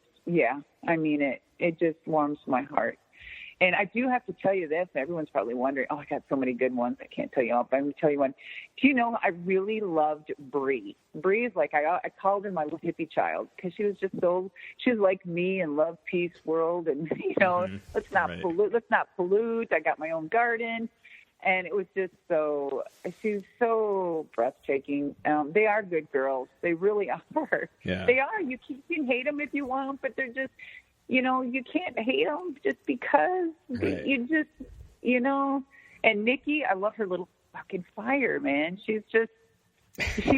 I mean, it just warms my heart. And I do have to tell you this. Everyone's probably wondering, I got so many good ones. I can't tell you all, but I'm going to tell you one. Do you know, I really loved Bree. Bree is like, I called her my little hippie child because she was like me and love, peace, world. And, let's not pollute. I got my own garden. And it was just she's so breathtaking. They are good girls. They really are. Yeah. They are. You can hate them if you want, but they're just, you can't hate them just because you just, and Nikki, I love her little fucking fire, man. She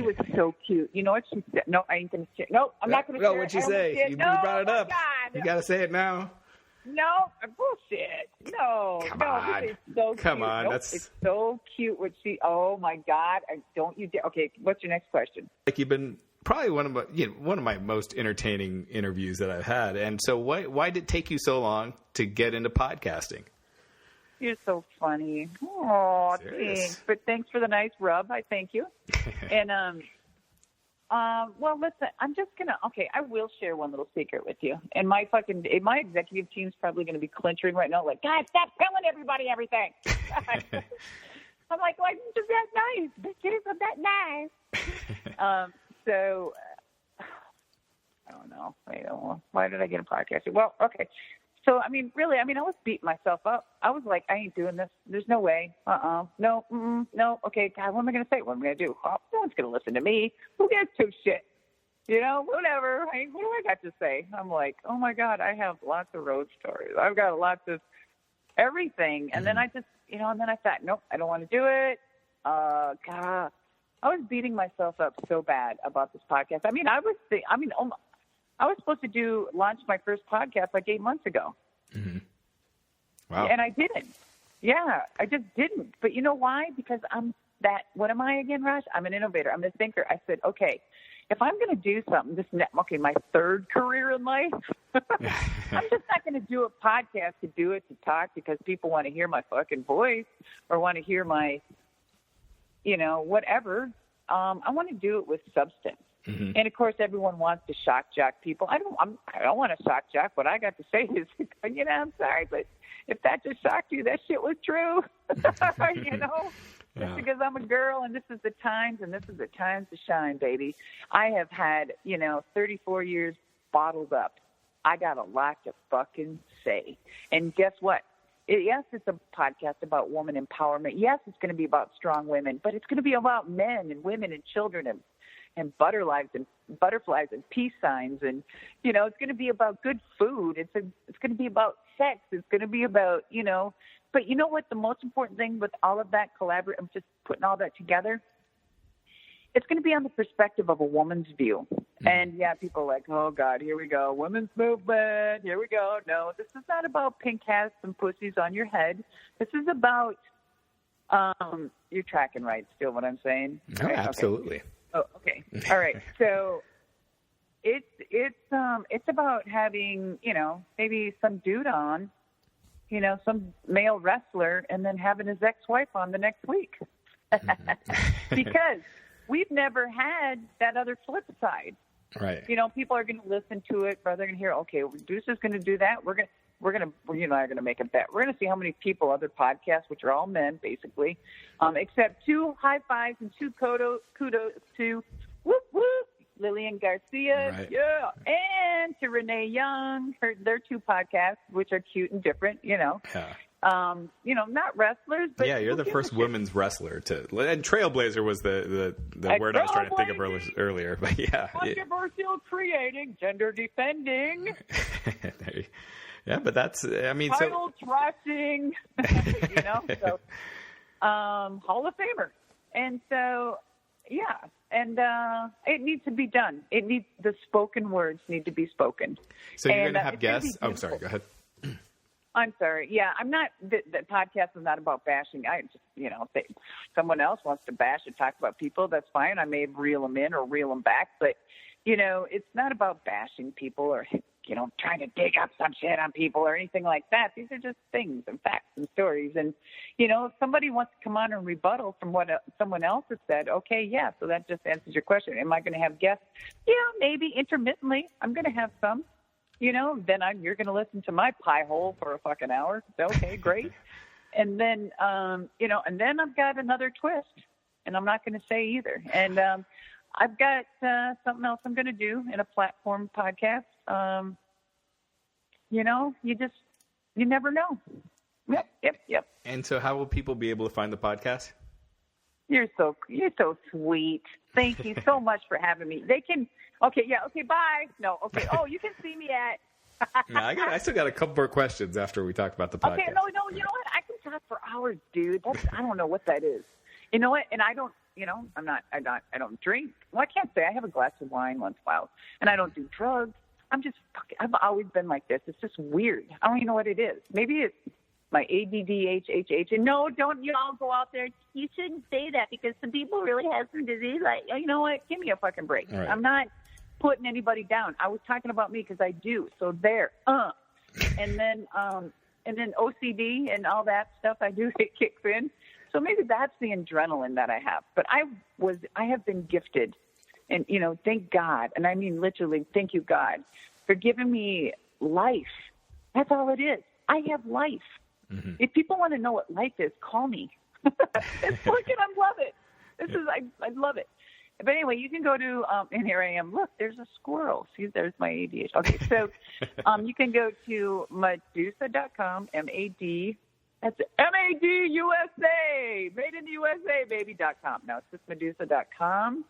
was so cute. You know what she said? No, I ain't going to say. No, I'm not going to say. No, what'd you say? You brought it up. God. You got to say it now. No, bullshit. No, it's so cute. Come on, it's so cute. Oh my God, don't you dare. Okay, what's your next question? Like, you've been probably one of my most entertaining interviews that I've had, and so why did it take you so long to get into podcasting? You're so funny. Oh, thanks. But thanks for the nice rub. I thank you. And well, listen, I'm just going to, I will share one little secret with you. And my executive team's probably going to be clinching right now, like, God, stop telling everybody everything. I'm like, well, I'm just that nice. Bitches, I'm that nice. So, I don't know. Why did I get a podcast? Well, okay. So, I mean, really, I was beating myself up. I was like, I ain't doing this. There's no way. No. Okay, God, what am I going to say? What am I going to do? Oh, no one's going to listen to me. Who gives two shit? Whatever. What do I got to say? I'm like, oh, my God, I have lots of road stories. I've got lots of everything. And then I just, and then I thought, nope, I don't want to do it. God, I was beating myself up so bad about this podcast. I was supposed to launch my first podcast like 8 months ago. Mm-hmm. Wow. And I didn't. Yeah, I just didn't. But you know why? Because what am I again, Raj? I'm an innovator. I'm a thinker. I said, okay, if I'm going to do something, my third career in life, I'm just not going to do a podcast to do it, to talk, because people want to hear my fucking voice or want to hear my, whatever. I want to do it with substance. Mm-hmm. And of course, everyone wants to shock jock people. I don't want to shock jock. What I got to say is, I'm sorry, but if that just shocked you, that shit was true. Just because I'm a girl and this is the times to shine, baby. I have had, 34 years bottled up. I got a lot to fucking say. And guess what? Yes, it's a podcast about woman empowerment. Yes, it's going to be about strong women, but it's going to be about men and women and children and butterflies and peace signs, and it's going to be about good food. It's going to be about sex. It's going to be about But you know what? The most important thing with all of that I'm just putting all that together. It's going to be on the perspective of a woman's view. And people are like, oh God, here we go, women's movement. Here we go. No, this is not about pink hats and pussies on your head. This is about you're tracking right still what I'm saying. No, right? Absolutely. Okay. Oh, okay. All right. So it's about having, maybe some dude on, some male wrestler, and then having his ex-wife on the next week. Because we've never had that other flip side. Right. People are going to listen to it, but they're going to hear, okay, Deuce is going to do that. We're going to make a bet. We're going to see how many people, other podcasts, which are all men, basically, except 2 high fives and 2 kudos to whoop, whoop, Lillian Garcia, right. Yeah, and to Renee Young, their 2 podcasts, which are cute and different, Yeah. Not wrestlers, but you're the first women's wrestler and Trailblazer was the word I was trying to think of earlier, but yeah. Controversial creating, gender defending. Yeah, but that's, title trashing, so, Hall of Famer. And so Yeah, and it needs to be done. The spoken words need to be spoken. So you're going to have guests? Oh, sorry. Go ahead. I'm sorry. Yeah, I'm not. The podcast is not about bashing. I just, if someone else wants to bash and talk about people, that's fine. I may reel them in or reel them back, but it's not about bashing people or trying to dig up some shit on people or anything like that. These are just things and facts and stories. And, if somebody wants to come on and rebuttal from what someone else has said, okay, yeah, so that just answers your question. Am I going to have guests? Yeah, maybe intermittently. I'm going to have some. Then you're going to listen to my pie hole for a fucking hour. Okay, great. And then, and then I've got another twist, and I'm not going to say either. And I've got something else I'm going to do in a platform podcast. You never know. Yep. And so how will people be able to find the podcast? You're so sweet. Thank you so much for having me. They can, okay, bye. No, okay. Oh, you can see me at. No, I still got a couple more questions after we talk about the podcast. Okay, no, you know what? I can talk for hours, dude. I don't know what that is. You know what? And I don't, I don't drink. Well, I can't say I have a glass of wine once in a while, and I don't do drugs. I've always been like this. It's just weird. I don't even know what it is. Maybe it's my ADD, and no, don't you all go out there. You shouldn't say that because some people really have some disease. Like, you know what? Give me a fucking break. Right. I'm not putting anybody down. I was talking about me because I do. So there. And then OCD and all that stuff I do, it kicks in. So maybe that's the adrenaline that I have. But I have been gifted, and thank God, and I mean literally, thank you God, for giving me life. That's all it is. I have life. Mm-hmm. If people want to know what life is, call me. It's fucking, I love it. I love it. But anyway, you can go to, and here I am. Look, there's a squirrel. See, there's my ADHD. Okay, so you can go to Medusa.com, that's MAD USA, made in the USA, baby.com. No, it's just Medusa.com.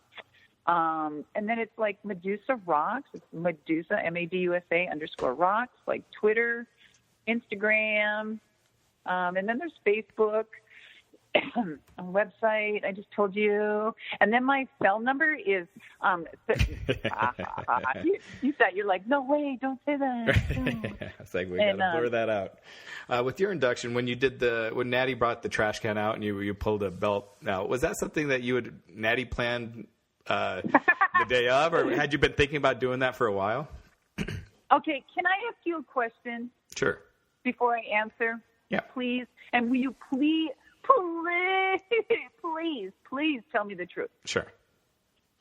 And then it's like Medusa Rocks. It's Medusa, MADUSA _rocks, like Twitter, Instagram. And then there's Facebook, a website, I just told you. And then my cell number is, you thought, you're like, no way, don't say that. It's like, we got to blur that out. With your induction, when Natty brought the trash can out and you pulled a belt out, was that something that Natty planned the day of, or had you been thinking about doing that for a while? Okay, can I ask you a question? Sure. Before I answer? Yeah. Please, and will you please tell me the truth? Sure.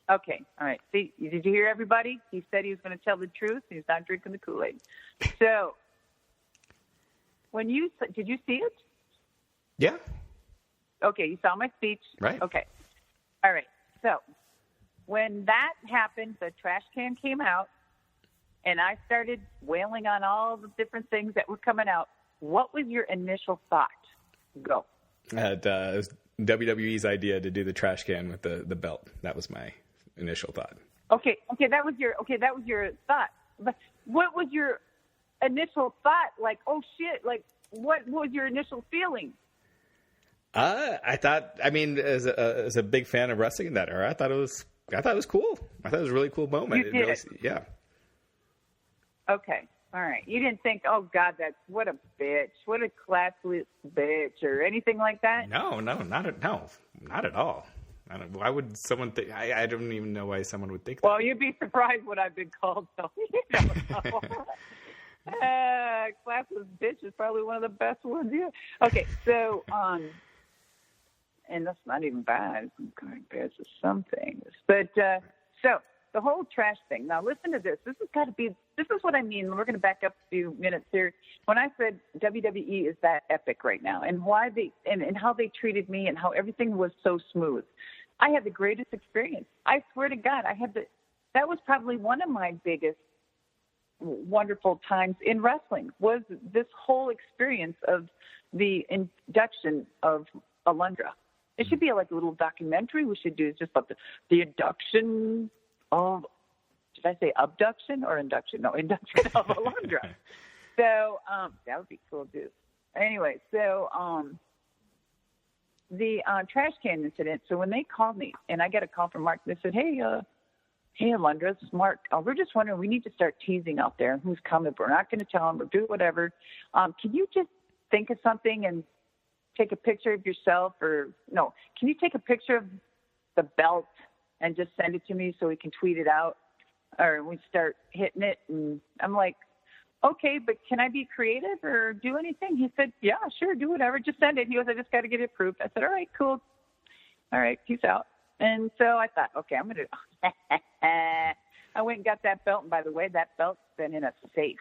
Okay, all right. See, did you hear everybody? He said he was going to tell the truth. He's not drinking the Kool-Aid. So, did you see it? Yeah. Okay, you saw my speech? Right. Okay. All right. So, when that happened, the trash can came out, and I started wailing on all the different things that were coming out. What was your initial thought? Go. It was WWE's idea to do the trash can with the belt. That was my initial thought. Okay, that was your thought. But what was your initial thought? Like, oh shit! Like, what was your initial feeling? I thought. I mean, as a big fan of wrestling in that era, I thought it was cool. I thought it was a really cool moment. You did. Yeah. Okay. All right. You didn't think, oh, God, what a bitch, what a classless bitch, or anything like that? No, not at all. Why would someone think? I don't even know why someone would think that. Well, you'd be surprised what I've been called, so you don't know. Classless bitch is probably one of the best ones. Yeah. Okay, so, and that's not even bad. I'm comparing bears to some things. But, so, the whole trash thing. Now, listen to this. This is what I mean. We're going to back up a few minutes here. When I said WWE is that epic right now, and why and how they treated me, and how everything was so smooth. I had the greatest experience. I swear to God, that was probably one of my biggest wonderful times in wrestling, was this whole experience of the induction of Alundra. It should be like a little documentary we should do just about the induction of, did I say abduction or induction? No, induction of Alundra. So that would be cool, dude. Anyway, so the trash can incident. So when they called me, and I got a call from Mark, they said, hey, Alundra, this is Mark. We're just wondering, we need to start teasing out there who's coming. We're not going to tell them or do whatever. Can you just think of something and take a picture of yourself, or no, can you take a picture of the belt and just send it to me so we can tweet it out, or we start hitting it? And I'm like, okay, but can I be creative or do anything? He said, yeah, sure, do whatever. Just send it. He goes, I just got to get it approved. I said, all right, cool. All right, peace out. And so I thought, okay, I'm going to I went and got that belt. And by the way, that belt's been in a safe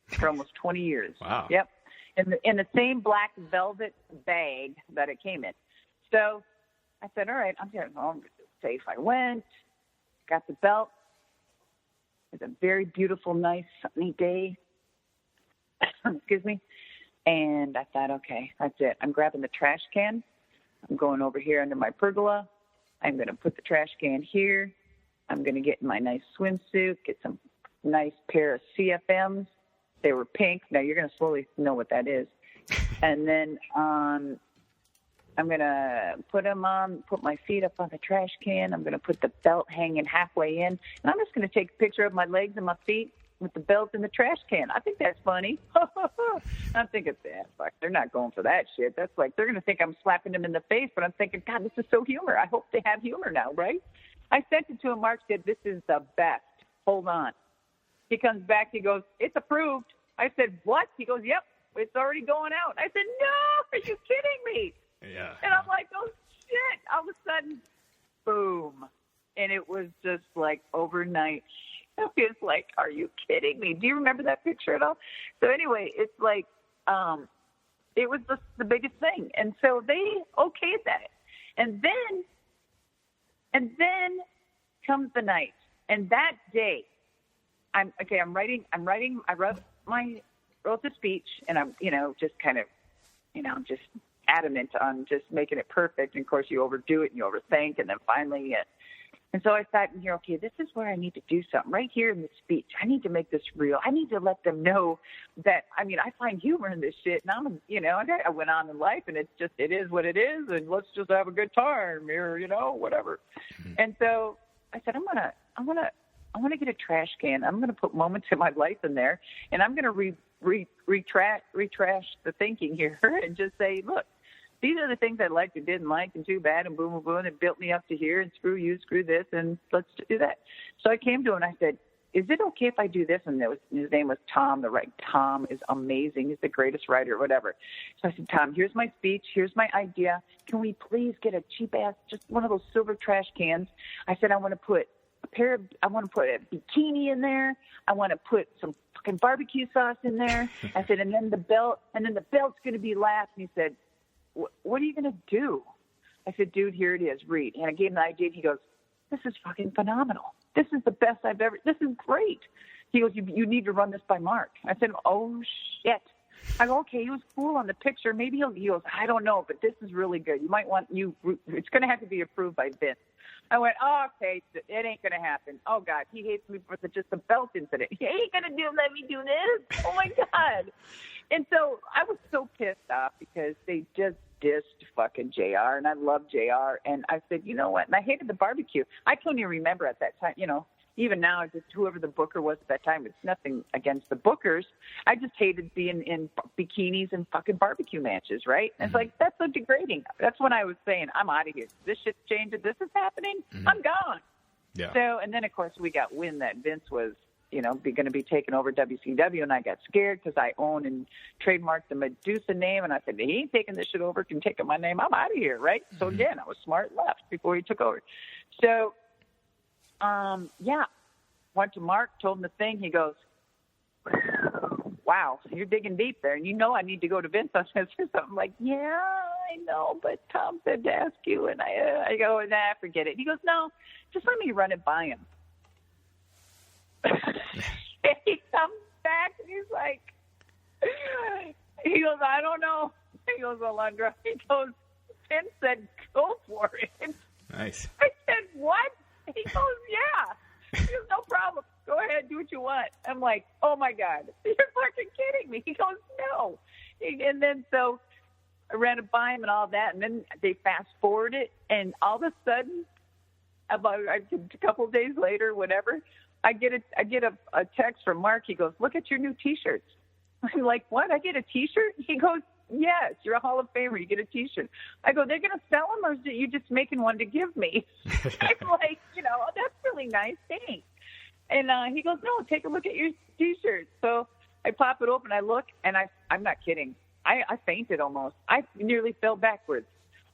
for almost 20 years. Wow. Yep. In the same black velvet bag that it came in. So I said, all right, I'm going to go home to the safe. I went, got the belt. It was a very beautiful, nice, sunny day. Excuse me. And I thought, okay, that's it. I'm grabbing the trash can. I'm going over here under my pergola. I'm going to put the trash can here. I'm going to get in my nice swimsuit, get some nice pair of CFMs. They were pink. Now you're going to slowly know what that is. And then I'm going to put them on, put my feet up on the trash can. I'm going to put the belt hanging halfway in. And I'm just going to take a picture of my legs and my feet with the belt in the trash can. I think that's funny. I'm thinking, fuck, they're not going for that shit. That's like, they're going to think I'm slapping them in the face, but I'm thinking, God, this is so humor. I hope they have humor now, right? I sent it to him. Mark said, this is the best. Hold on. He comes back. He goes, it's approved. I said, what? He goes, yep, it's already going out. I said, no, are you kidding me? Yeah. And I'm like, oh, shit. All of a sudden, boom. And it was just like overnight. It was like, are you kidding me? Do you remember that picture at all? So anyway, it's like, it was the biggest thing. And so they okayed that. And then comes the night. And that day, I wrote the speech, and I'm, just kind of, just adamant on just making it perfect. And of course you overdo it and you overthink. And then finally, and so I thought in here, okay, this is where I need to do something right here in the speech. I need to make this real. I need to let them know that, I find humor in this shit. And I went on in life, and it is what it is. And let's just have a good time here, whatever. Mm-hmm. And so I said, I want to get a trash can. I'm going to put moments in my life in there, and I'm going to retrash the thinking here and just say, look, these are the things I liked and didn't like, and too bad, and boom, boom, boom, and built me up to here, and screw you, screw this, and let's do that. So I came to him and I said, is it okay if I do this? And his name was Tom. Tom is amazing. He's the greatest writer, whatever. So I said, Tom, here's my speech. Here's my idea. Can we please get a cheap ass, just one of those silver trash cans? I said, I want to put a bikini in there. I want to put some fucking barbecue sauce in there. I said, and then the belt's going to be last. And he said, what are you going to do? I said, dude, here it is. Read. And I gave him the idea. He goes, this is fucking phenomenal. This is the best this is great. He goes, you need to run this by Mark. I said, oh, shit. I go, okay, he was cool on the picture. Maybe he goes, I don't know, but this is really good. You might it's going to have to be approved by Vince. I went, oh, okay, it ain't going to happen. Oh, God, he hates me for just the belt incident. He ain't going to let me do this. Oh, my God. And so I was so pissed off because they just dissed fucking JR, and I love JR. And I said, you know what? And I hated the barbecue. I couldn't even remember at that time, even now, just whoever the booker was at that time, it's nothing against the bookers. I just hated being in bikinis and fucking barbecue matches, right? And it's like, that's so degrading. That's when I was saying, I'm out of here. This shit's changing. This is happening. Mm-hmm. I'm gone. Yeah. So, and then, of course, we got wind that Vince was, going to be taking over WCW, and I got scared because I own and trademarked the Medusa name, and I said, he ain't taking this shit over, can take my name. I'm out of here, right? So, again, I was smart, left before he took over. So, went to Mark, told him the thing. He goes, wow, you're digging deep there. And I need to go to Vince. I said something. I'm like, yeah, I know, but Tom said to ask you. And I go, nah, forget it. He goes, no, just let me run it by him. He comes back and he's like, he goes, I don't know. He goes, Alundra. He goes, Vince said, go for it. Nice. I said, what? He goes, yeah. He goes, no problem. Go ahead, do what you want. I'm like, oh, my God. You're fucking kidding me. He goes, no. And then so I ran it by him and all that, and then they fast forward it, and all of a sudden, about a couple of days later, whatever, I get a text from Mark. He goes, "Look at your new T-shirts." I'm like, "What? I get a T-shirt?" He goes, "Yes, you're a Hall of Famer. You get a T-shirt." I go, "They're going to sell them, or are you just making one to give me?" I'm like, oh, that's really nice. Thanks. And he goes, "No, take a look at your T-shirt." So I pop it open, I look, and I'm not kidding. I fainted almost. I nearly fell backwards.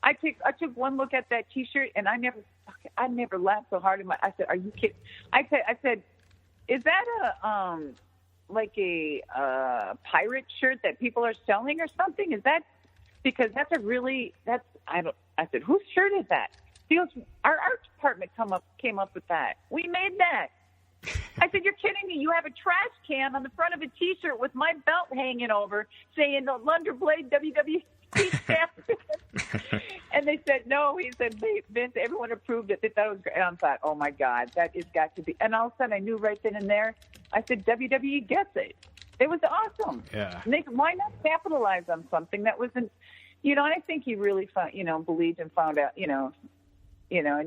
I took one look at that T-shirt, and I never laughed so hard in my. I said, "Are you kidding?" I said, "Is that a pirate shirt that people are selling or something? Is that because I said, "Whose shirt is that?" He goes, "Our art department came up with that. We made that." I said, "You're kidding me. You have a trash can on the front of a T-shirt with my belt hanging over saying the Alundra Blayze WWE champion." And they said, "No." He said, "Vince, everyone approved it." They thought it was great. And I thought, "Oh, my God, that has got to be." And all of a sudden, I knew right then and there. I said, "WWE gets it." It was awesome. Yeah. Why not capitalize on something that wasn't, and I think he really believed and found out, and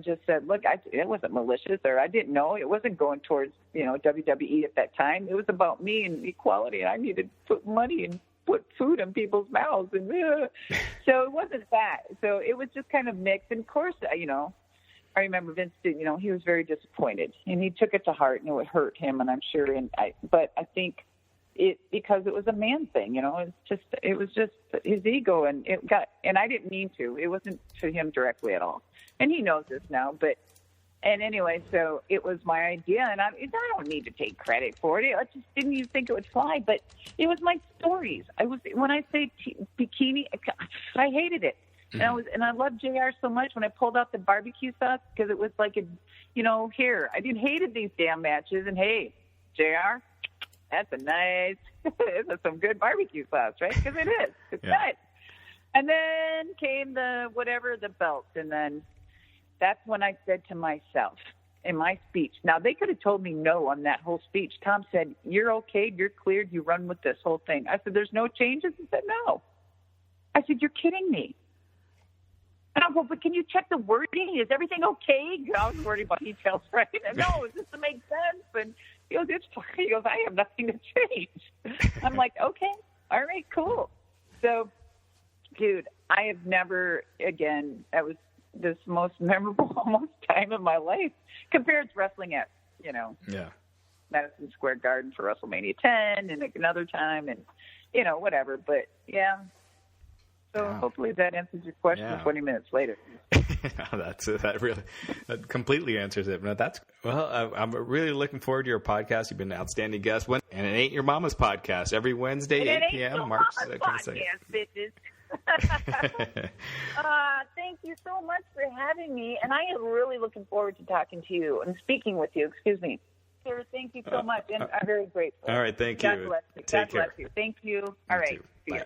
just said, "Look, it wasn't malicious, or I didn't know. It wasn't going towards, WWE at that time. It was about me and equality, and I needed to put money and put food in people's mouths." And so it wasn't that. So it was just kind of mixed. And of course, I remember Vince did, he was very disappointed, and he took it to heart, and it would hurt him, and I'm sure. But I think because it was a man thing, it was just his ego, and I didn't mean to. It wasn't to him directly at all. And he knows this now, and anyway, so it was my idea, and I don't need to take credit for it. I just didn't even think it would fly, but it was my stories. When I say bikini, I hated it. And I loved JR so much when I pulled out the barbecue sauce, because it was like here. I hated these damn matches, and hey, JR, that's that's some good barbecue sauce, right? Because it is. It's good. And then came the belt, and then that's when I said to myself in my speech. Now, they could have told me no on that whole speech. Tom said, "You're okay, you're cleared, you run with this whole thing." I said, "There's no changes?" He said, "No." I said, "You're kidding me." And I go, "But can you check the wording? Is everything okay?" I was worried about details, right? And, "No, is this to make sense?" And he goes, "It's fine." He goes, "I have nothing to change." I'm like, "Okay, all right, cool." So, dude, I have never, again, that was this most memorable almost time in my life compared to wrestling at, Madison Square Garden for WrestleMania 10 and another time and, whatever. But, yeah. So hopefully that answers your question 20 minutes later. That completely answers it. I'm really looking forward to your podcast. You've been an outstanding guest. And it ain't your mama's podcast every Wednesday, 8 p.m. March 22nd. Bitches. Thank you so much for having me, and I am really looking forward to talking to you and speaking with you. Excuse me. Sir, thank you so much, and I'm very grateful. All right, thank you. God bless you. God bless you. Thank you. All right. See you.